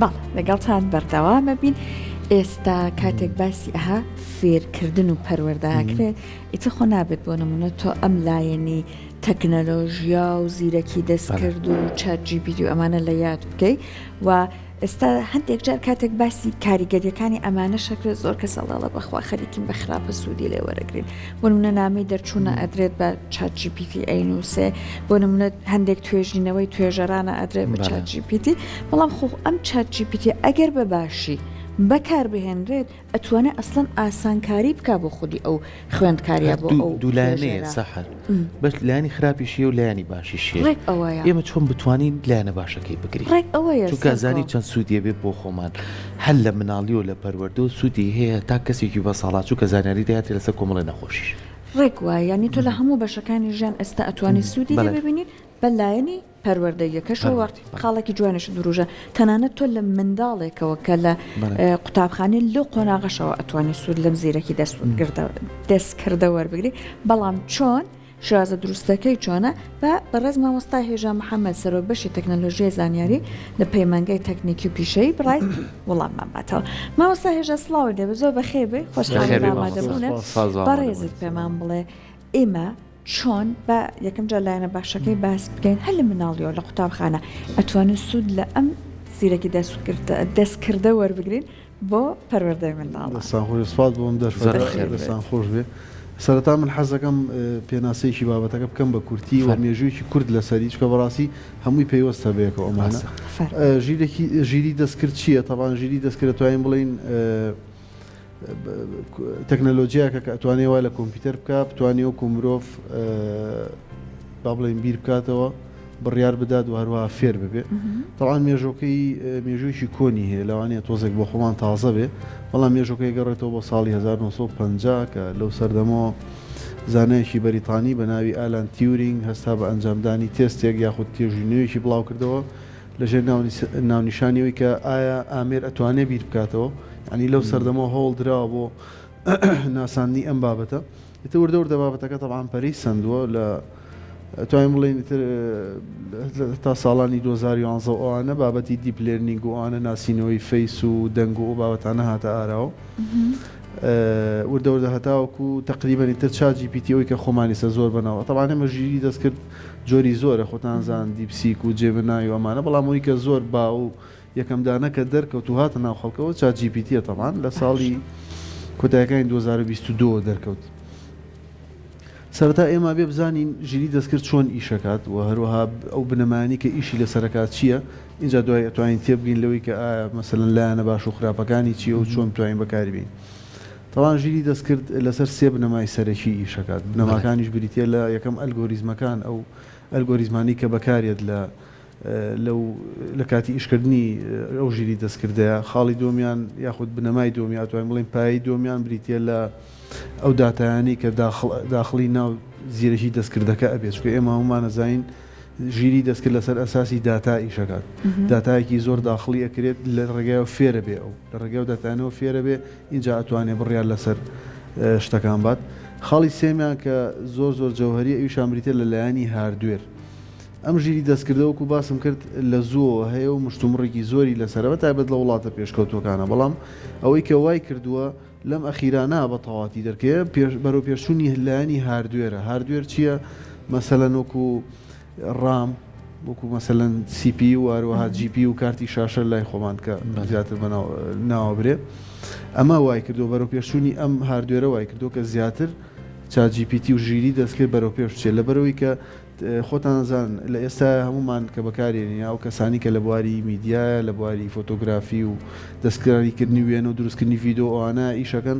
باڵ لەگەڵتان بەردەوامە بین. ئێستا کاتێک باسی ئەها فێرکردن و پەروەردەکرێت ئیتر خۆ نابێت بۆ نمونە تۆ ئەم لایەنی تەکنەلۆژیا و زیرەکی دەستکرد و چات جی پی تی و ئەمانە لە یاد بکەیت و ئێستا هەندێک جار کاتێک باسی کاریگەریەکانی ئەمانە شەکرێت زۆر کەس ئەڵێڵە بەخوا خەریکین بە خراپە سوودی لێ وەرەگرین. بۆ نمونە نامەی دەرچوونە ئەدرێت بە چات جی پی تی ئەینووسێ، بۆ نمونە هەندێک توێژینەوەی توێژەرانە ئەدرێت بە چات جی پی تی. بەڵام خۆ ئەم چات جی پی تی ئەگەر بە باشی بەکار بهێنرێت ئەتوانێت ئەسڵەن ئاسانکاری بکە بۆ خودی ئەو خوێندکاریە بۆ ئەو دوولانەیە سەحر بەش لایانی خراپیشیە و لایانی باشیشیە. ڕێک ئەوەیە ئێمە چۆن بتوانین لایەنە باشەکەی بگرین. ڕێک ئەوەیە چونکە زانی چەند سوودیە بێت بۆ خۆمان هەل لە مناڵی و لە پەروەردە و سوودی هەیە تا کەسێکی بە ساڵات چووکە زانیاری دەهاتێت لەسەر کۆمەڵی نەخۆشیش. ڕێک وایە ینی تۆ لە هەموو بەشەکانی ژیان ئێستا ئەتوانی سوودی لێ ببینیت بە لایەنی پەروەردەیەکەش وەختی خاڵێکی جوانش دروژە. تەنانەت تۆ لە منداڵێکەوە کە لە قوتابخانەی لە قۆناغەشەوە ئەتوانی سوود لەم زیرەکی دەستکردە وەربگری. بەڵام چۆن شازە دروستەکەی چۆنە بە بەڕێز مامۆستا هێژا محەممەد سەرۆ بەشی تەکنەلۆژیای زانیاری لە پەیمانگای تەکنیکی و پیشەی بڕای وڵاممان باتەوە. مامۆستا هێژە سڵاوی دێ زۆر بەخێبێ خۆشحاڵامادەبوونە بەڕێزت پێمان بڵێ ئێمە چۆن بە یەکەم جا لایەنە باشەکەی باس بکەین هەر لە مناڵیەوە لە قوتابخانە ئەتوانین سوود لە ئەم زیرەکی دەستکردە وەربگرین بۆ پەروەردەی منداڵ. سپاس بۆم دەستان خۆش بێ. سەرەتا من حەزەکەم پێناسەیەکی بابەتەکە بکەم بە کورتی و مێژوویکی کورد لەسەری چکە بەڕاستی هەمووی پێیوەستە بەیەکەوە ئەمانە. ژیری دەستکرد چییە؟ تەبان ژیری دەستکرد توانین بڵین تەکنەلۆجیاکە کە ئەتوانێ وای لە کۆمپیوتەر بکە بتوانێ و مرۆڤ با بڵین بیر بکاتەوە بڕیار بدات و هەروەها فێر ببێ. تەڵان مێژوویکی کۆنی هەیە لەوانەیە تۆزێک بۆ خۆمان تازە بێ، بەڵام مێژۆکەی گەڕێتەوە بۆ ساڵی 1950 کە لەو سەردەمەوە زانایەکی بەریتانی بە ناوی ئالان تیورینگ هەستا بە ئەنجامدانی تێستێک یاخود تێژینەوەیکی بڵاو کردەوە لەژێر ناونیشانیەوەی کە ئایا ئامێر ئەتوانێ بیر بکاتەوە. ینی لەو سەردەمەوە هەوڵ درراوە بۆ ناساندنی ئەم بابەتە. ئێتە وردە بابەتەکە تەبعاً پەرەی سندووە لە توانین بڵین تا ساڵانی 2011 ئەوانە بابەتی دیپ لێرنینگ و ئەوانە ناسینەوەی فەیس و دەنگ و بابەتانە هاتە ئاراوە. وردە هەتاوەکو تقریبەن تر چات جی پی تی ئەوەی کە خۆمانیسە زۆر بنەوە. تەبعاً ئێمە ژیری دەستکرد جۆری زۆرە خۆتان زان دیپسیک و جێبنای و ئەمانە، بەڵام ئەوەی کە زۆر با و یەکەم دانە کە دەرکەوت و هاتە ناو خەڵکەوە چات جی پی تیە. تەبعاً لە ساڵی کۆتاییەکانی 2022 دەرکەوت. سەرەتا ئێمە بێ بزانین ژیری دەستکرد چۆن ئیشەکات و هەروەها ئەو بنەمانی کە ئیشی لەسەرکات چییە. اینجا دوای ئەتوانین تێبگین لەوەی کە ئایا مەسەلەن لایەنە باش و خراپەکانی چیە و چۆن بتوانین بەکاری بین. تەوان ژیری دەستکرد لەسەر سێ بنەمای سەرەکی ئیشەکات. بنەماکانیش بریتە لە یەکەم ئەلگۆریزمەکان ئەو ئەلگۆریزمانی کە بەکارێت لە کاتی ئیشکردنی ئەو ژیری دەستکردەیە. خاڵی دۆمیان یاخود بنەمای دۆمی ئەتوانین بڵین پایی دۆمیان بریتە لە ئەو داتایانی کە داخلی ناو زیرەکی دەستکردەکە ئەبێت، چکە ئێمە هەمومانەزانین ژیری دەستکرد لەسەر ئەساسی داتا ئیشەکات. داتایەکی زۆر داخلی ئەکرێت لە ڕێگایەوە فێرە بێ، ئەو لە ڕێگای و داتانەوە فێرە بێ، اینجا ئەتوانێت بڕیار لەسەر شتەکان بات. خاڵی سێمیان کە زۆر جەوهەریە ئەویشان بریتە لە لایەنی هاردوێر. ئەم ژیری دەستکردەوەکو باسم کرد لە زووە هەیە و مشتومڕێکی زۆری لەسەرەوە تایبەت لە وڵاتە پێشکەوتوەکانە، بەڵام ئەوەی کە وای کردووە لەم ئەخیرانە بە تەواتی دەرکەیە بەرەو پێشچوونی لایەنی هاردوێرە. هاردوێر چییە؟ مەسەلەن وەکو ڕام، وەکو مەسەلەن سیپی و هەروەها جیپی و کارتی شاشە لای خۆمان کە زیاتر ناوەبرێ. ئەمە وای کردو بەرەو پێشچوونی ئەم هاردوێرە وای کردو کە زیاتر چات جی پی تی و ژیری دەستکرد بەرەو پێش بچێت. لەبەرەوەی کە خۆتانزان لە ئێستا هەمومان کە بەکارێنین ئەو کەسانی کە لە بواری میدیایە، لە بواری فۆتۆگرافی و دەستکاریکردنی وێنە و دروستکردنی ڤیدۆ ئەوانە ئیشەکەن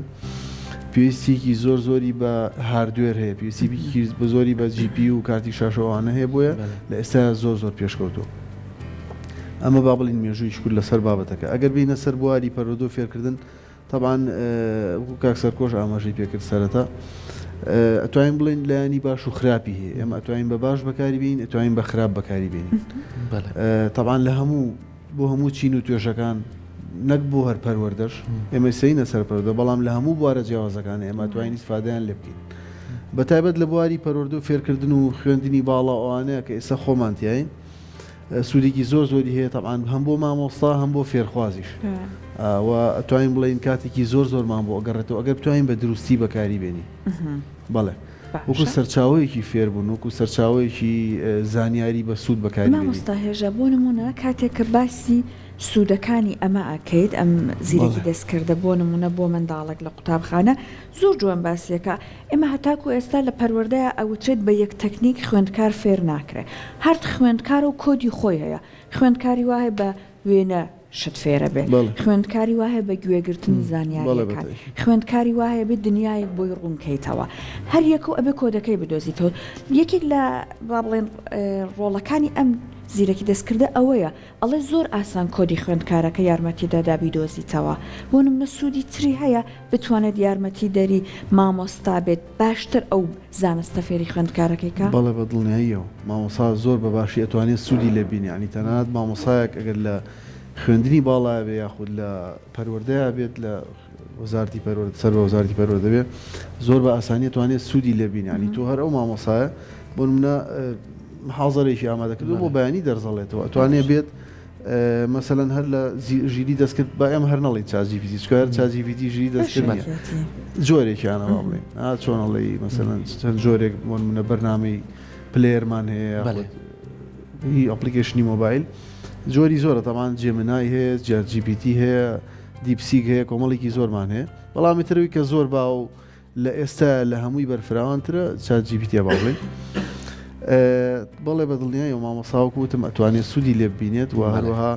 پێویستیکی زۆری بە هاردوێر هەیە، پێویستی بە زۆری بە جی پی و کارتی شاشەوانە هەیە، بۆیە لە ئێستا زۆر پێشکەوتۆ. ئەمە با بڵین مێژووی شکر لەسەر بابەتەکە. ئەگەر بینە سەر بواری پەرۆدۆ فێرکردن، تەبعاً کاک سەرکۆش ئاماژەی پێکرد سەرەتا، ئەتوانین بڵین لایانی باش و خراپی هەیە. ئێمە ئەتوانین بە باش بەکاری بین، ئەتوانین بە خراپ بەکاری بینین. تەبعاً لە بۆ هەموو چین و توێژەکان نەک بۆ هەر پەروەردەش ئێمە سەینە سەر پەروەردە، بەڵام لە هەموو بوارە جیاوازەکان ئێمە ئەتوانین ئیسفادەیان لێ بکەین. بەتایبەت لە بواری پەروەردە و فێرکردن و خوێندنی باڵا ئەوانەیە کە ئێستا خۆمان تیاین، سوودێکی زۆری هەیە طبعاً هەم بۆ مامۆستا هەم بۆ فێرخوازیش و توانین بڵین کاتێکی زۆرمان بۆ ئەگەڕێتەوە ئەگەر بتوانین بە دروستی بەکاری بێنی بەڵێ وەکو سەرچاوەیەکی فێربوون وەکو سەرچاوەیەکی زانیاری بە سوود بەکاری مامۆستا هێژە بۆ نمونە کاتێک کە باسی سوودەکانی ئەمە ئەکەیت ئەم زیرەکی دەستکردە بۆ نمونە بۆ منداڵێک لە قوتابخانە زۆر جوان باسیەکە ئێمە هەتاکو ئێستا لە پەروەردەیە ئەوترێت بە یەک تەکنیک خوێندکار فێر ناکرێت هەر خوێندکار و کۆدی خۆی هەیە خوێندکاری وایە بە وێنە شت فێرە بێ خوێندکاری وایە بە گوێگرتنی زانیاریەکان خوێندکاری وایە بێت دنیایەک بۆی ڕوونکەیتەوە هەر یەک و ئەبێ کۆدەکەی بدۆزیتەوە یەکێک لە با بڵێن ڕۆڵەکانی ئەم زیرەکی دەستکردە ئەوەیە ئەڵێ زۆر ئاسان کۆدی خوێندکارەکە یارمەتیدا دابیدۆزیتەوە بۆ نمونە سوودی تری هەیە بتوانێت یارمەتی دەری مامۆستا بێت باشتر ئەو زانستە فێری خوێندکارەکەیکە بەڵێ بە دڵنیاییەوە مامۆستا زۆر بە باشی ئەتوانێت سوودی لێ بینی ینی تەنانەت مامۆسایەک ئەگەر لە خوێندنی باڵایە بێ یاخود لە پەروەردەیە بێت لە وەزارەتی پەروەردە سەر بە وەزارەتی پەروەردە بێت زۆر بە ئاسانی توانێت سوودی لێ بینی ینی تۆ هەر ئەو مامۆسایە بۆ نمونە حاضرێکی ئامادەکردو بۆ بەیانی دەرزەڵێتەوە ئەتوانێت بێت مەسەلەن هەر لە ژیری دەستکرد با ئێمە هەر نەڵی چاجیپیتی چکار چاجیپیتی ژیری دەستکردنە جۆرێکیانە با بڵێن چۆنەڵی مەسەلەن چەند جۆرێک بۆ نمونە بەرنامەی پلێرمان هەیە ئەپلیکیشنی مۆبایل جۆری زۆرە تەمان جێمنای هەیە جیپیتی هەیە دیپسیک هەیە کۆمەڵێکی زۆرمان هەیە بەڵامی ترەوەی کە زۆر باو لە ئێستا لە هەمووی بەرفراوانترە چاجیپیتیە با بڵێن بەڵێ بە دڵنیایی و مامۆساوەکوتم ئەتوانێت سوودی لێ ببینێت و هەروەها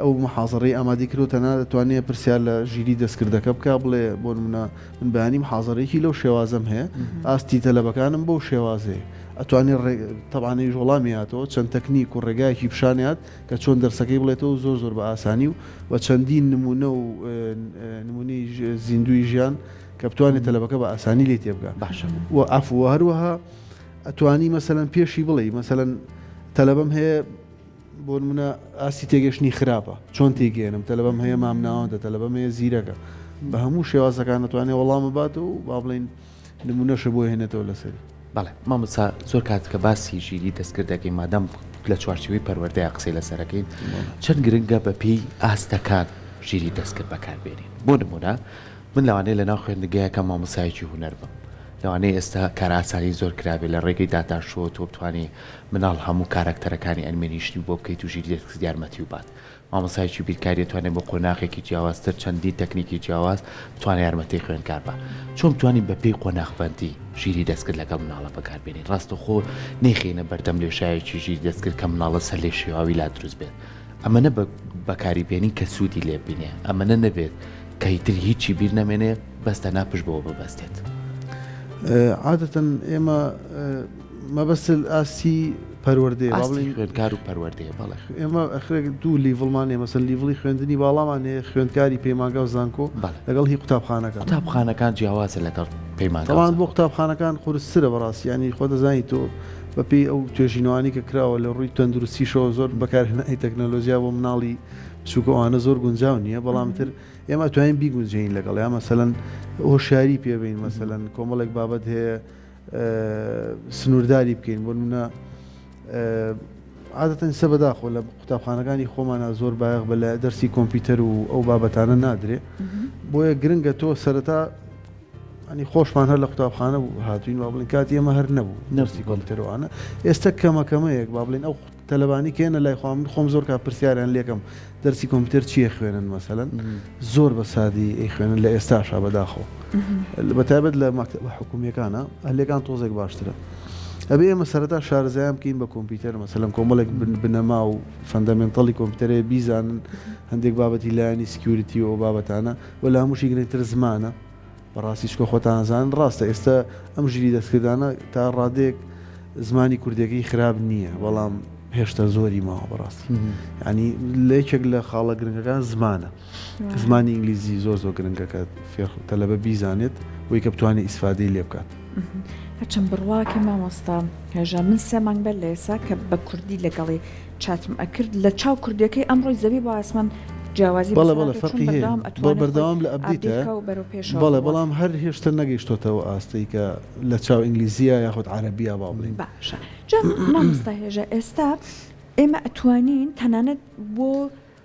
ئەو محازەڕەی ئامادەی کردو تەنها دەتوانێت پرسیار لە ژیری دەستکردەکە بکە بڵێ بۆ نمونە من بەیانی محازەڕێکی لەو شێوازەم هەیە ئاستی تەلەبەکانم بەو شێوازەیە ئەتوانێت تەبانەی ژۆڵامی هاتەوە چەند تەکنیک و ڕێگایەکی پیشانات کە چۆن دەرسەکەی بڵێتەوە زۆر بە ئاسانی و چەندین نمونە و نمونەی زیندوی ژیان کە بتوانێت تەلەبەکە بە ئاسانی لێ تێبگا و ئەفوە هەروەها ئەتوانی مەسەلەن پێشی بڵێ مەسەلەن تەلەبەم هەیە بۆ نمونە ئاستی تێگەشتنی خراپە چۆن تێگەێنم تەلەبەم هەیە مامناوەندە تەلەبەم هەیە زیرەکە بە هەموو شێوازەکان دەتوانێت وەڵامە بات و با بڵێن نمونەشە بۆ هێنێتەوە لەسەری بەڵێ مامۆستا زۆر کاتکە باسی ژیری دەستکردەکەی مادەم لە چوارچوەی پەروەردەیە قسەی لەسەرەکەین چەند گرنگە بە پێی ئاستەکان ژیری دەستکرد بەکاربێنین بۆ نمونە من لەوانەیە لەناو خوێندنگەیەکە مامۆسایەکی هونەر بم لەوانەیە ئێستا کاراسانی زۆر کرابێت لە ڕێگەی داتاشۆ تۆ بتوانێت مناڵ هەموو کارکتەرەکانی ئەنمێنیشتی بۆ بکەیت و ژیری دەستکرد یارمەتی و بات مامۆسایەکی بیرکاری توانێت بۆ قۆناغێکی جیاوازتر چەندی تەکنیکی جیاواز توانێت یارمەتی خوێندکار بە چۆن بتوانین بە پێی قۆناغبەندی ژیری دەستکرد لەگەڵ مناڵە بەکاربێنین ڕاستەخۆ نەیخێنە بەردەم لێشایەکی ژیری دەستکرد کە مناڵە سەر لێ شێواوی لا دروست بێت ئەمەنە بەکاریبێنی کە سوودی لێ بینێ ئەمەنە نەبێت کە هیتر هیچی بیر نەمێنێ بەستە ناپش بەوە ببەستێت عادەتەن ئێمە مەبەستل ئاسی پەروەردەیە خوێندکار و پەروەردەیە بەڵێ ئێمە ئەخرێک دوو لیڤڵمان هەیە مەسەن لیڤڵی خوێندنی باڵامان هەیە خوێندکاری پەیمانگە و زانکۆ لەگەڵ هی قوتابخانەکان جیاوازە لەگەڵ پەیمانگە تەوان بۆ قوتابخانەکان خورسرە بەڕاستی ینی خۆ دەزانی تۆ بەپێی ئەو توێژینەوانی کە کراوە لە ڕووی تەندروستیشەوە زۆر بەکارهێنانی تەکنەلۆژیا بۆ مناڵی بچووکەوانە زۆر گونجاو نییە بەڵامتر ئێمە توانین بیگونجین لەگەڵ یا مەسەلەن هۆشیاری پێبین مەسەلەن کۆمەڵێک بابەت هەیە سنوورداری بکەین بۆ نمونە عادەتەن سە بەداخۆ لە قوتابخانەکانی خۆمانە زۆر بایەغ بە لە دەرسی کۆمپیوتەر و ئەو بابەتانە نادرێ بۆیە گرنگە تۆ سەرەتا ئەنی خۆشمان هەر لە قوتابخانە بوو هاتوین با بڵین کاتی ئێمە هەر نەبوو نەرسی کۆمپیوتەرەوانە ئێستا کەمەکەمەیەک با بڵین ئەو تەلەبانی کێنە لای خۆم زۆر کا پرسیاریان لێکم دەرسی کۆمپیوتەر چیە خوێنن مەسەلەن زۆر بە سادی ئەی خوێنن لە ئێستاشا بەداخۆ بەتایبەت لە مەکتەبە حکوومیەکانە هەلێکان تۆزێک باشترە ئەبێ ئێمە سەرەتا شارەزایان بکەین بە کۆمپیوتەر مەسەلەن کۆمەڵێک بنەما و فەندەمێنتەڵی کۆمپیوتەرەیە بیزانن هەندێک بابەتی لایەنی سکیوریتی و بابەتانە و لە هەمووشی گرنگتر زمانە بەڕاستی چکۆ خۆتانزان ڕاستە ئێستا ئەم ژیری دەستکردانە تا ڕادێک زمانی کوردەکەی خراپ نییە بەڵام هێشتا زۆری ماوە بەڕاستی ینی لەیەکێک لە خاڵە گرنگەکان زمانە زمانی ئینگلیزی زۆر گرنگەکە تەلەبە بیزانێت بۆی کە بتوانێت ئیسفادەی لێ بکات هەرچەند بڕواکە مامۆستا هێژە من 3 مانگ بەر لە ئێستا کە بە کوردی لەگەڵی چاتم ئەکرد لە چاو کوردەکەی ئەمڕۆی زەوی بۆ ئاسمان جیاوازی بەڵێ فەرقی هەیە بەردەوام لە ئەبدیتە بەڵێ بەڵام هەر هێشتا نەگەیشتۆتەوە ئاستەی کە لە چاو ئینگلیزیە یاخود عەرەبیە با بڵین باشە جا مامۆستا هێژە ئێستا ئێمە ئەتوانین تەنانەت بۆ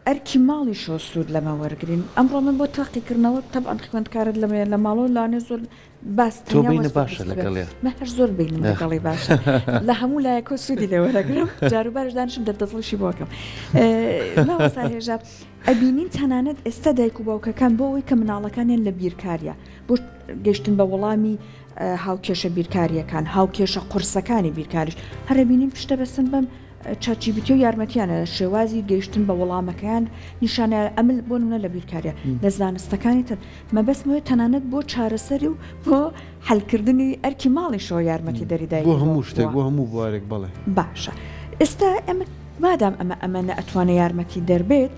ئەرکی ماڵی شۆ سوود لەمە وەرگین ئەمڕۆ من بۆ تاقیکردنەوە تەبعاً خوێندکارت لە ماڵۆ لاانێ زۆر باس تۆ بینە باشە لەگەڵێ مە هەر زۆر بینم لەگەڵی باشە لە هەموو لایەکۆ سوودی لێ وەرەگرم جاروبارش دانشم دەردەزڵشی بۆکەم ماوەسا هێژە ئەبینین تەنانەت ئێستا دایک و باوکەکان بۆ ئەوەی کە مناڵەکانیان لە بیرکاریە بۆ گەشتن بە وەڵامی هاوکێشە بیرکاریەکان هاوکێشە قورسەکانی بیرکاریش هەرەبینین پشتە بەسن بەم چاچیبیتی و یارمەتیانە لە شێوازی گەیشتن بە وەڵامەکەیان نیشانە ئەمل بۆ نمونە لە بیرکاریە لە زانستەکانی تر مەبەستمەوەی تەنانەت بۆ چارەسەری و بۆ حەلکردنی ئەرکی ماڵی شۆ یارمەتی دەریدای بۆ هەموو شتێک بۆ هەموو بوارێک بڵێ باشە ئێستا ئەمە مادام ئەمە ئەتوانێت یارمەتی دەربێت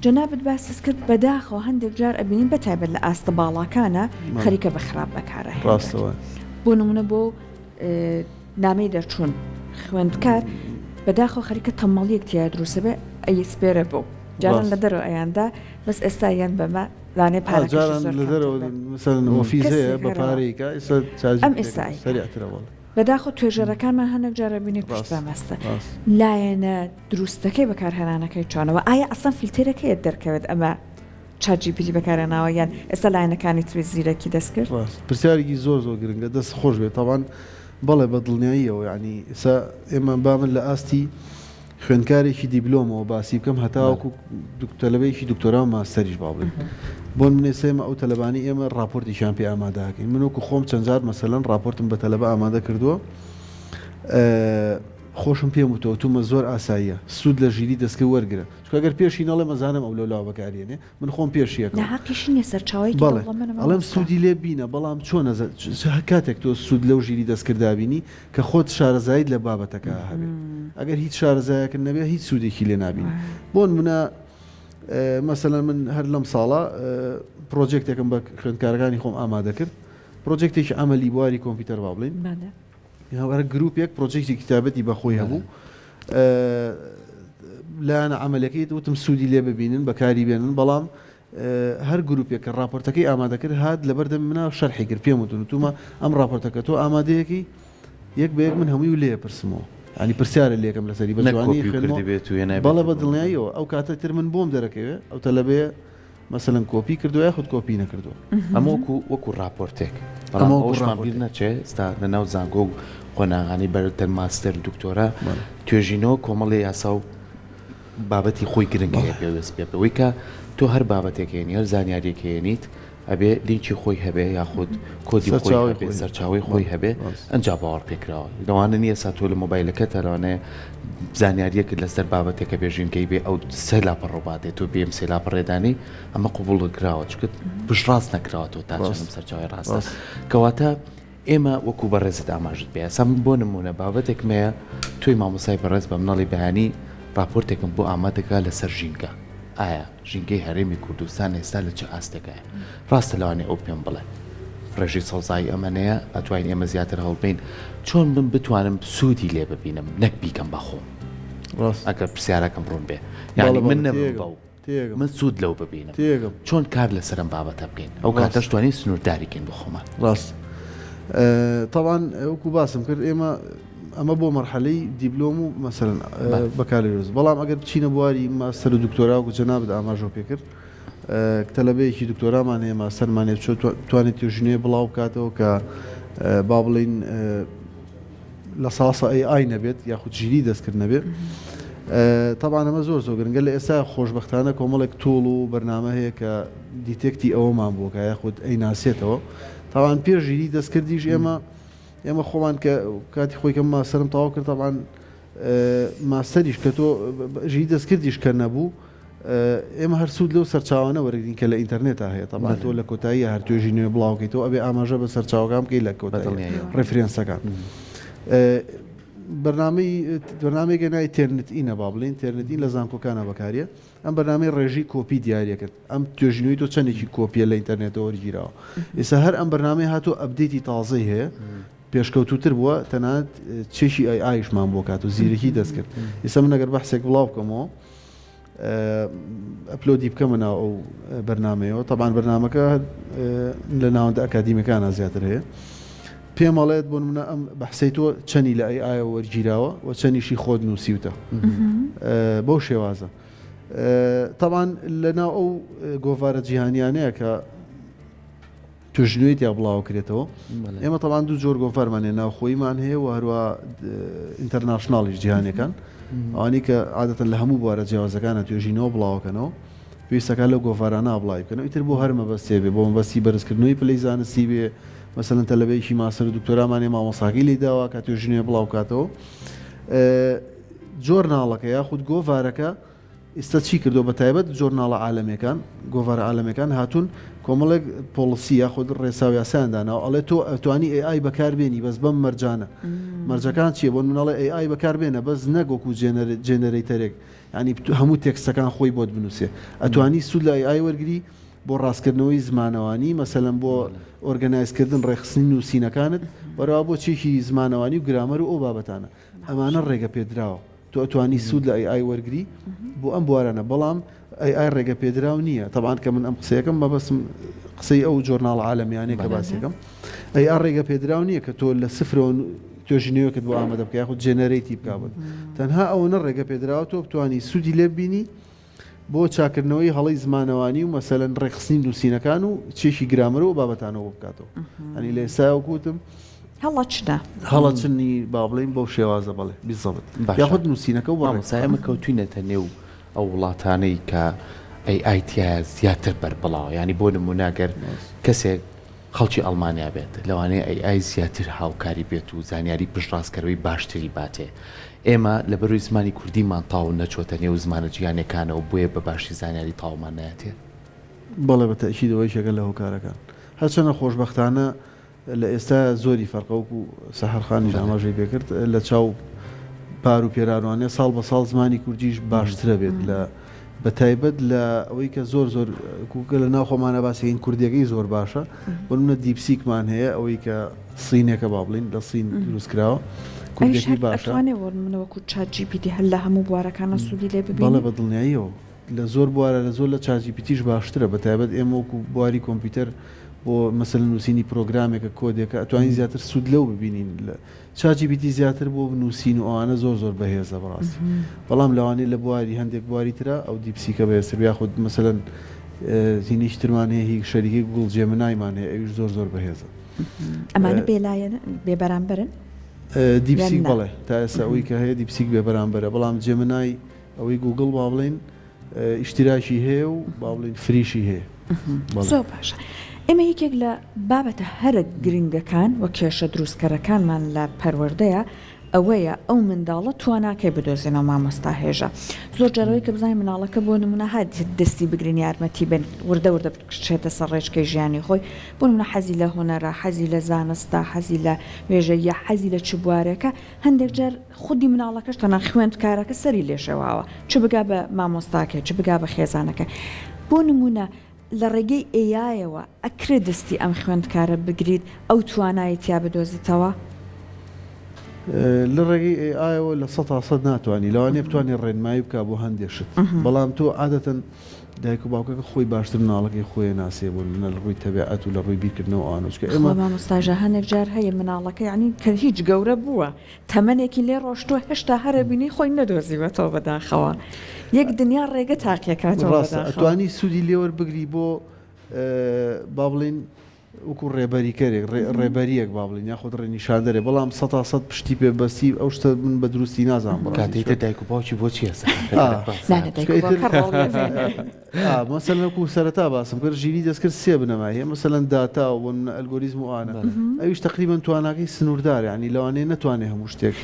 جەنابەت باسس کرد بەداخەوە هەندێک جار ئەبینین بەتایبەت لە ئاستە باڵاکانە خەریکە بە خراپ بەکارە بۆ نمونە بۆ نامەی دەرچوون خوێندکار بەداخەوە خەریکە تەماڵیەک تیا دروستە بێ ئەی سپێرە بۆ جاران لە دەرەوە ئەیاندا بەس ئێستا یان بەمە لانێ پارەۆفیزەیە بە پارەیکە ئەم ئێستای بەداخۆ توێژەرەکانمان هەنێک جارەبینی پشت بەمەستە لایەنە دروستەکەی بەکارهێنانەکەی چۆنەوە ئایا ئەسان فیلترەکەیت دەرکەوێت ئەمە چاجیپیتی بەکارێناوە یان ئێستا لایەنەکانی توێ زیرەکی دەست کرد پرسیارێکی زۆر گرنگە دەست خۆش بێت تاوان بەڵێ بە دڵنیاییەوە یعنی ئێستا ئێمە بامن لە ئاستی خوێندکارێکی دیبلۆمەوە باسی بکەم هەتاوەکو تەلەبەیەکی دکتۆرا و ماستەریش با بڵێن بۆن منێسێمە ئەو تەلەبانی ئێمە راپۆرتیشان پێ ئامادەکەین منوەکو خۆم چەند جار مەسەلەن راپۆرتم بە تەلەبە ئامادە کردووە خۆشم پێم وتەوە تومە زۆر ئاساییە سوود لە ژیری دەستکە وەرگرە چکەگەر پێشی نەڵێ مەزانم ئەو لەلاو بەکارێنێ من خۆم پێشیەکەم ئەڵێم سوودی لێ بینە بەڵام چۆن کاتێک تۆ سوود لەو ژیری دەستکردابینی کە خۆت شارەزایت لە بابەتەکە هەبێت ئەگەر هیچ شارەزایەکە نەبێ هیچ سوودێکی لێ نابین بۆن منە مەسەلەن من هەر لەم ساڵە پرۆجێکتێکم بە خوێندکارەکانی خۆم ئامادە کرد پرۆجێکتێکی ئەمەلی بواری کۆمپیوتەر با بڵین هەوەرە گروپێک پرۆجێکتی کتابەتی بەخۆی هەبوو لایەنە عملەکەیت وتم سوودی لێ ببینن بەکاری بێنن بەڵام هەر گروپێک کە راپۆرتەکەی ئامادەکرد هات لەبەردەم منە شەرحی کرد پێم وتون تومە ئەم راپۆرتەکە تۆ ئامادەیەکی یەک بەیەک من هەمووی و لێ پرسمەوە ینی پرسیارە لێکم لەسەری بەجوانی بەڵێ بە دڵنیاییەوە ئەو کاتە تر من بۆم دەرەکەوێت ئەو تەلەبێ مەسەلەن کۆپی کردووە خودت کۆپی نەکردووە ئەمە وەکو راپۆرتێک ئەمەشمان بیر نەچێ ستا لەناو زانگۆ و خۆناغانی بەرتەر ماستەر دکتۆرە توێژینەوە کۆمەڵی یاسا و بابەتی خۆی گرنگەیە پێوەست پێ بەوەی کە تۆ هەر بابەتێکێنی هەر زانیاریەکێنیت ئەبێ لینکی خۆی هەبێ یاخود کۆدی خۆی هەبێ سەرچاوی خۆی هەبێ ئەنجا باوەڕ پێکراوە لەوانە نییە سا تۆ لە مۆبایلەکە تەرانێ زانیاریەکە لەسەر بابەتێکە بێژینکەی بێ ئەو سێ لاپە ڕۆباتێت تۆ بێم سێ لاپە ڕێدانی ئەمە قوبوڵ کراوە چکت پشتڕاست نەکراوەوە تاچەم سەرچاوی ڕاستە کەواتە ئێمە وەکو بەڕێزت ئاماژت بێ سام بۆ نمونە بابەتێکمەیە توی مامۆسای بەڕێز بە مناڵی بەیانی راپۆرتێکم بۆ ئامادەکە لەسەر ژینگە ئایا ژینگەی هەرێمی کوردستان ئێستا لە چه ئاستەکەیە ڕاستە لەوانێ ئەو پێم بڵێ ڕێژی سەوزایی ئەمەنەیە ئەتوانین ئێمە زیاتر هەڵبین چۆن من بتوانم سوودی لێ ببینم نەک بیکەم بەخۆم ئەگەر پرسیارەکەم ڕوون بێ یعنی من نەبم بەو من سوود لەو ببینم چۆن کار لەسەرم بابەتە بکەین ئەو کاتەش توانین سنوورداریکەین بۆ خۆمان ڕاست طبعا وەکو باسم کرد ئێمە ئەمە بۆ مەرحەلەی دیبلۆم و مەسەلەن بەکارێنێت بەڵام ئەگەر بچینە بواری ماستەر و دکتۆرا و جەنابەت ئاماژۆ پێکرد تەلەبەیەکی دکتۆرامان هەیە ماستەرمانێت توانێت توێژینەیە بڵاو بکاتەوە کە با بڵین لە ساسە ئای نەبێت یاخود ژیری دەستکرد نەبێت طبعا ئەمە زۆر گرنگە لە ئێستا خۆشبەختانە کۆمەڵێک تۆڵ و بەرنامە هەیە کە دیتێکتی ئەوەمان بۆکە یاخود ئەی ناسێتەوە تاوان پێش ژیری دەستکردیش ئێمە خۆمان کە کاتی خۆی کەم ماسەرم تاوا کرد تاوان ماسەریش کە تۆ ژیری دەستکردیش کە نەبوو ئێمە هەر سوود لەو سەرچاوانە وەرگین کە لە ئینتەرنێتە هەیە تاوان تۆ لە کۆتایی هەر توێژی نوێ بڵاوکەیتەوە ئەبێ ئاماژە بە سەرچاوەکان بکەی لە کۆتایی ڕێفرێنسەکان بەرنامەیەکە ناوی تێرنتئینە با بڵێن تێرنتئین لە زانکۆکانە بەکارێ ئەم بەرنامەی ڕێژی کۆپی دیارە کرد ئەم توێژینەوەی تۆ چەندێکی کۆپیە لە ئینتەرنێتەوە وەرگیراوە ئێستا هەر ئەم بەرنامەی هاتۆ ئەپدەیتی تازەی هەیە پێشکەوتوتر بووە تەنانەت چێشی ئایشمان بۆ کات و زیرەکی دەستکرد ئێستا من ئەگەر بەحسێک بڵاو بکەمەوە ئەپلۆدی بکەمە ناو ئەو بەرنامەیەوە تەبان بەرنامەکە لە ناوەندە ئەکادیمیەکانە زیاتر هەیە پێمەڵێت بۆ منە ئەم بەحسەی تۆ چەنی لە ئای وەرگیراوە و چەنیشی خۆت نووسیوتە بەو شێوازە طبعاً لەناو ئەو گۆڤارە جیهانیانەیە کە توژنوێت یا بڵاو کرێتەوە ئێمە طبعاً دوو جۆر گۆڤارمانێ ناوخۆیمان هەیە و هەروە ئینتەرناشناڵیش جیهانیەکان ئەوانی کە عادەتەن لە هەموو بوارە جیاوازەکانە توێژینەوە بڵاوکەنەوە پێویستەکان لەو گۆڤارانە بڵاو بکەنەوە ئیتر بۆ هەر مەبەستێ بێ بۆ مەبەستی بەرزکردنەوەی پلەی زانستی بێ مثلەن تەلەبەیەکی ماسەر دکتۆرامانێ مامۆساگی لێ داوا کە توێژینێ بڵاو کاتەوە جۆرناڵەکە یاخود گۆڤارەکە ئێستا چی کردو بە تایبەت جۆرناڵە عالەمەکان گۆڤارە عالەمەکان هاتوون کۆمەڵێک پۆلیسی یاخود ڕێساوی یاسایاندانەوە ئەڵێ تۆ ئەتوانی AI بەکاربێنی بەس بەم مەرجانە مەرجەکان چییە بۆ مناڵێ AI بەکاربێنە بەس نەگۆکو جێنەرەیتەرێک ینی هەموو تێکستەکان خۆی بۆت بنووسێ ئەتوانی سوود لە AI وەرگری بۆ ڕاستکردنەوەی زمانەوانی مەسەلەن بۆ ئۆرگەنایزکردن ڕێخستنی نووسینەکانت بەرەوا بۆ چێکی زمانەوانی و گرامەر و ئەو بابەتانە ئەمانە ڕێگە پێدراوە تۆ ئەتوانی سوود لە AI وەرگری بۆ ئەم بوارانە بەڵام AI ڕێگە پێدراو نییە طبعاً کە من ئەم قسەیەکەم بەبەسم قسەی ئەو جۆرناڵ عالەمیانەیە کە باسیەکەم AI ڕێگە پێدراو نییە کە تۆ لە سفرەوە توێژینەوەکت بۆ ئامادە بکە یاخود جێنەرەیتی بکات تەنها ئەوەنە ڕێگە پێدراوە تۆ بتوانی سوودی لێ ببینی بۆ چاکردنەوەی هەڵی زمانەوانی و مەسەلەن ڕێخستنی نووسینەکان و چێشی گرامەرە و بابەتانەوە بکاتەوە ئەنی لە ئێستا وەکوتم هەڵە چنی با بڵین بەو شێوازە بڵێ بیزەبت یاخود نووسینەکە و بەڕێسا ئەمە کەوتوینەتە نێو ئەو وڵاتانەی کە ئایتیا زیاتر بەربڵاوە ینی بۆ نموناگەر کەسێک خەڵکی ئەڵمانیا بێت لەوانەیە AI زیاتر هاوکاری بێت و زانیاری پشتڕاستکەرەوەی باشتری باتێ ئێمە لە بەروی زمانی کوردیمان تاو نەچۆتە نێو زمانە جیهانیەکانەوە بۆیە بە باشی زانیاری تاومان نایەتێ بەڵێ بە تەئکیدەوەی شەکە لە هۆکارەکان هەرچەنە خۆشبەختانە لە ئێستا زۆری فەرقەوەک و سەحەرخانی ئاماژەی پێکرد لە چاو پار و پێرانوانێ ساڵ بە ساڵ زمانی کوردیش باشترە بێت لە بە تایبەت لە ئەوەی کە زۆر کوکە لە ناو خۆمانە باسیین کوردیەکەی زۆر باشە بۆ منە دیپسیکمان هەیە ئەوەی کە سینێکە با بڵین لە سین دروستکراوە کوردێکی باشە منەوەکو ChatGPT هەل لە هەموو بوارەکانە سوودی لێ ببینی بەڵێ بە دڵنیاییەوە لە زۆر بوارە لە زۆر لە ChatGPTش باشترە بە تایبەت ئێمە وەکو بواری کۆمپیوتەر بۆ مەسەلەن نووسینی پرۆگرامێکە کۆدێکە ئەتوانین زیاتر سوود لەو ببینین لە ChatGPT زیاتر بۆ بنووسین و ئەوانە زۆر بەهێزە بەڕاستی بەڵام لەوانەیە لە بواری هەندێک بواری ترە ئەو دیپسیکە بەهێزتر یاخود مەسەلەن زینیش ترمان هەیە هیچ شەریکی گوڵ جێمنایمان هەیە ئەویش زۆر بەهێزە ئەمانە بێلایەن بێبەرامبەرن دیپسیک بڵێ تا ئێستا ئەوەی کە هەیە دیپسیک بێبەرامبەرە بەڵام جێمنای ئەوەی گوگڵ با بڵین ئیشتراکی هەیە و با بڵین فریشی هەیە زۆر باشە ئێمە یەکێک لە بابەتە هەرە گرنگەکان و کێشە دروستکەرەکانمان لە پەروەردەیە ئەوەیە ئەو منداڵە تواناکەی بدۆزێنەوە مامۆستا هێژە زۆر جارەوەی کە بزانین مناڵەکە بۆ نمونە هات دەستی بگرین یارمەتی بن وردە بکشێتە سەر ڕێچکەی ژیانی خۆی بۆ نمونە حەزی لە هۆنەرە حەزی لە زانستا حەزی لە وێژەیە حەزی لە چ بوارێکە هەندێک جار خودی مناڵەکەش تەنها خوێندکارەکە سەری لێشەواوە چ بگا بە مامۆستاکە چ بگا بە خێزانەکە بۆ نمونە لە ڕێگەی ئێایەوە ئەکرێ دەستی ئەم خوێندکارە بگریت ئەو توانایەتیا بدۆزیتەوە لە ڕێگەی ئایەوە لە 100% ناتوانانی لەوانێ بتوانانی ڕێنمایی بکە بۆ هەندێشت بەڵام تۆ عادەتەن دایک و باوکەکە خۆی باشتر مناڵەکەی خۆی ناسێ بوون منە لە ڕووی تەبیعەت و لە ڕووی بیرکردنەوە ئانوچکە ئێمە مامۆستاژە هەندێک جار هەیە مناڵەکە یعنی کە هیچ گەورە بووە تەمەنێکی لێ ڕۆشتووە هێشتا هەرە بینی خۆی نەدۆزیوەتەوە بەداخەوە یەک دنیا ڕێگە تاقیەکاتەوە ئەتوانی سوودی لێوە بگری بۆ با بڵین وەکو ڕێبەریکەرێک ڕێبەریەک با بڵین یاخود ڕێنیشاندەرێ بەڵام 100% پشتی پێبەستی ئەو شتە من بە دروستی نازانم کاتێتە دایک و باوکی بۆ چی هەسە مەسەلەن وەکو سەرەتا باسم کرد ژیری دەستکرد سێ بنەمای هەیە مەسەلەن داتا و ئەلگۆریزم و ئانە ئەویش تقریبا تواناکەی سنووردارە ینی لەوانەیە نەتوانێت هەموو شتێک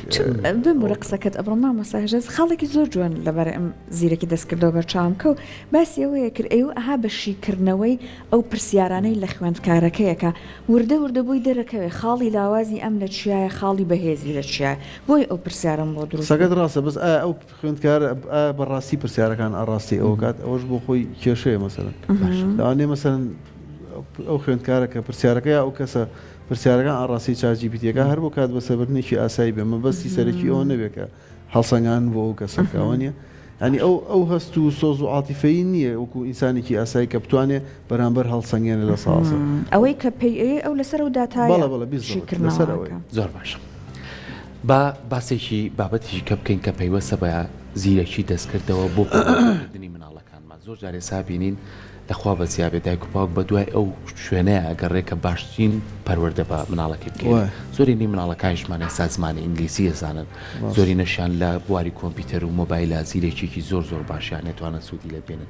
بمورە قسەکەت ئەبڕۆ مامۆستاژەز خاڵێکی زۆر جوان لەبارەی ئەم زیرەکی دەستکردەوە بەرچاومکە و باسی ئەوەیە کرد ئەوە ئەها بەشیکردنەوەی ئەو پرسیارانەی لە خوێندکارەکەیەکە وردە بۆی دەرەکەوێ خاڵی لاوازی ئەم لە چیایە خاڵی بەهێزی لە چیایە بۆی ئەو پرسیارم بۆ دروست سەگەت ڕاستە بەس ئەو خوێندکار بەڕاستی پرسیارەکان ئاڕاستی ئەوە کات ئەوەش بۆ خۆی کێشەیە مەسەلەن لەوانەیە مەسەلەن ئەو خوێندکارەکە پرسیارەکەی ئەو کەسە پرسیارەکان ئاڕاستی ChatGPTەکە هەر بۆ کات بەسەبردنێکی ئاسایی بێ مەبەستی سەرەکی ئەوە نەبێت کە هەڵسەنگان بۆ ئەو کەسەکەوە نیە ینی ئەو هەست و سۆز و عاتیفەیی نییە وەکو ئینسانێکی ئاسایی کە بتوانێت بەرامبەر هەڵسەنگێنە لە ساسە ئەوەی کە پێی ئەو لەسەر و داتایەکردنەوەی زۆر باشە با باسێکی بابەتیشی کە بکەین کە پەیوەستە بە زیرەکی دەستکردەوە بۆ پەروەردەی مناڵەکانمان زۆر جارێ سابینین لەخوا بە زیابێ دایک و باوک بە دوای ئەو شوێنەیە ئەگەڕێکە باشترین پەروەردە بە مناڵەکەی بکەین زۆرینی مناڵەکانیشمان ئێستا زمانی ئینگلیسی ئەزانن زۆری نەشیان لە بواری کۆمپیوتەر و مۆبایلە زیرێکێکی زۆر باشیان نێتوانە سوودی لێ بێنن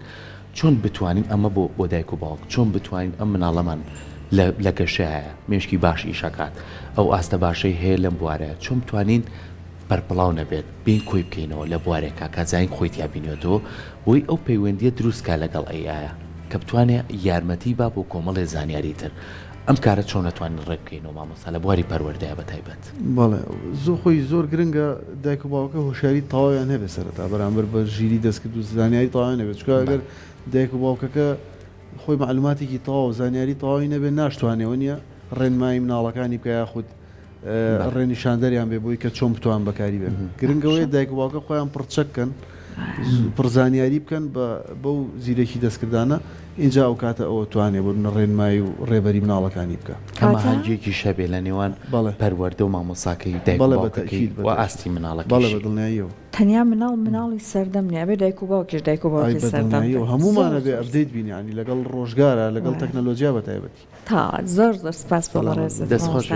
چۆن بتوانین ئەمە بۆ دایک و باوک چۆن بتوانین ئەم مناڵەمان لە گەشەیە مێشکی باش ئیشەکات ئەو ئاستە باشەی هەیە لەم بوارەیە چۆن بتوانین بەرپڵاو نەبێت بین کۆی بکەینەوە لە بوارێکە کازین خۆیت یابینێتەوە بۆی ئەو پەیوەندیە دروستکە لەگەڵ ئەیە کە بتوانێت یارمەتی با بۆ کۆمەڵێ زانیاری تر ئەم کارە چۆن نەتوانین ڕێبکەینەوە مامۆستا لە بواری پەروەردەیە بەتایبەت بەڵێ خۆی زۆر گرنگە دایک و باوکە هۆشیاری تەواویان هەبێت سەرەتا بەرامبەر بە ژیری دەستکرد و زانیاری تەواوی نەبێت چکە ئەگەر دایک و باوکەکە خۆی معلوماتێکی تەواو زانیاری تەواوی نەبێت ناشتوانێەوە نییە ڕێنمایی مناڵەکانی بکە یاخود ڕێنیشاندەریان بێ بۆی کە چۆن بتوان بەکاری بێن گرنگەوەی دایک و باوکە خۆیان پڕچەکەن پرزانیاری بکەن بەو زیرێکی دەستکردانە اینجا ئەو کاتە ئەوە توانێ بۆ ڕێنمایی و ڕێبەری مناڵەکانی بکە ئەمە هەنجێکی شەبێ لە نێوان پەروەردە و مامۆساکەی دایک و باوکەکەی و ئاستی مناڵەکەی بەڵێ بەدڵنیاییەوە تەنیا مناڵی سەردەم نیە بێ دایک و باوکیش دایک و باوکی سەردەم هەمومانە بێ ئەپدەیت بینیانی لەگەڵ ڕۆژگارە لەگەڵ تەکنەلۆژیا بەتایبەتی تا زۆر سپاس بۆ لە ڕێزت دەستخۆش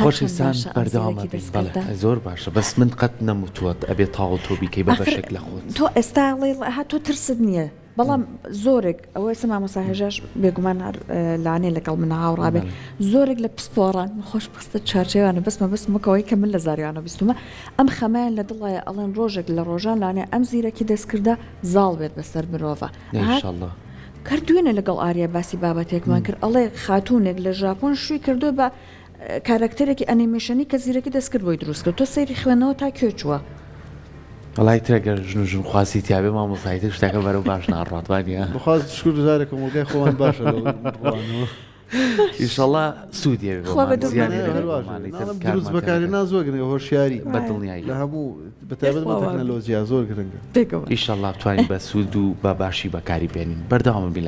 خۆشیستان بەردەوامە زۆر باشە بەس من قەت نەموتووەت ئەبێ تاڵ تۆ بیکەی بە بەشێک لە خۆت تۆ ئێستا تۆ ترست نییە بەڵام زۆرێک ئەوەی سەما مەساهێژاش بێگومان لاانێ لەگەڵ من هاوڕابێ زۆرێک لە پسپۆڕان خۆش بستە چارچێوانە بەسمەکەوەی کە من لە زاریانە بیستمە ئەم خەمایان لە دڵایە ئەڵێن ڕۆژێک لە ڕۆژان لاانێ ئەم زیرەکی دەستکردە زاڵ بێت بەسەر مرۆڤە کردوێنە لەگەڵ ئاریا باسی بابەتێکمان کرد ئەڵێ خاتوونێک لە ژاپۆن شووی کردو بە کارکتەرێکی ئەنیمێشنی کە زیرەکی دەستکرد بۆی دروست کرد تۆ سەیری خوێنەوە تا کوێچووە وڵای ترەگەر ژن خواسی تیاابێ مامۆساییتر شتەکە بەرەو باش ناڕاتوانە بخواست شکر جارێک کۆمەلگای خۆمان باشە ئیشەڵا سوودێ دروست بەکاری نا زۆر گرنگە هۆشیاری بەدڵنیایی لە هەموو بەتایبەت بە تەکنەلۆژیا زۆر گرنگە ئیشەڵا بتوانین بە سوود و بە باشی بەکاری بێنین بەردەوام بین